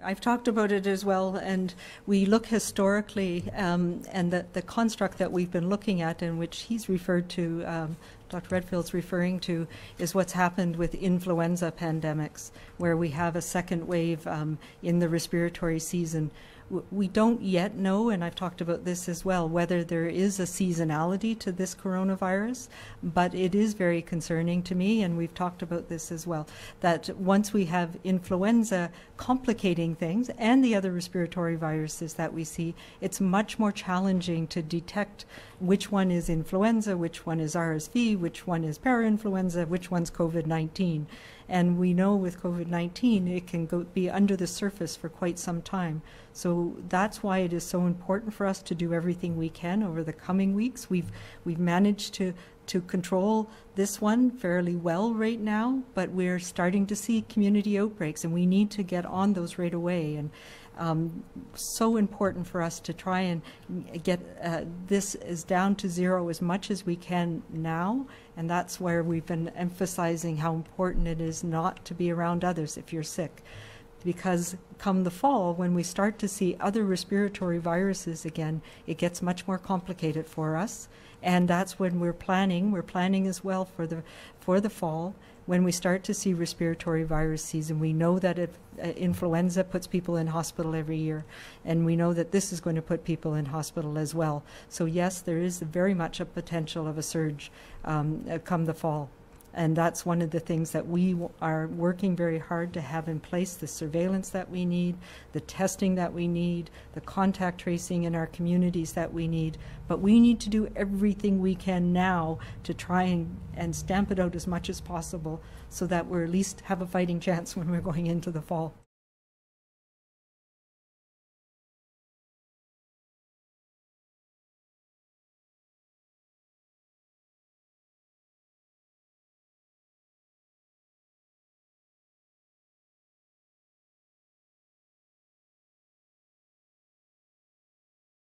I've talked about it as well, and we look historically, and the construct that we've been looking at, in which he's referred to, Dr. Redfield's referring to, is what's happened with influenza pandemics, where we have a second wave in the respiratory season. We don't yet know, and I've talked about this as well, whether there is a seasonality to this coronavirus, but it is very concerning to me, and we've talked about this as well, that once we have influenza complicating things and the other respiratory viruses that we see, it's much more challenging to detect which one is influenza, which one is RSV, which one is parainfluenza, which one's COVID-19. And we know with COVID-19 it can be under the surface for quite some time. So that's why it is so important for us to do everything we can over the coming weeks. We've managed to control this one fairly well right now, but we're starting to see community outbreaks, and we need to get on those right away. And so important for us to try and get this is down to zero as much as we can now, and that's where we've been emphasizing how important it is not to be around others if you're sick. Because come the fall, when we start to see other respiratory viruses again, it gets much more complicated for us, and that's when we're planning as well for the fall. When we start to see respiratory virus season, we know that influenza puts people in hospital every year, and we know that this is going to put people in hospital as well. So yes, there is very much a potential of a surge come the fall. And that's one of the things that we are working very hard to have in place, the surveillance that we need, the testing that we need, the contact tracing in our communities that we need. But we need to do everything we can now to try and stamp it out as much as possible so that we at least have a fighting chance when we're going into the fall.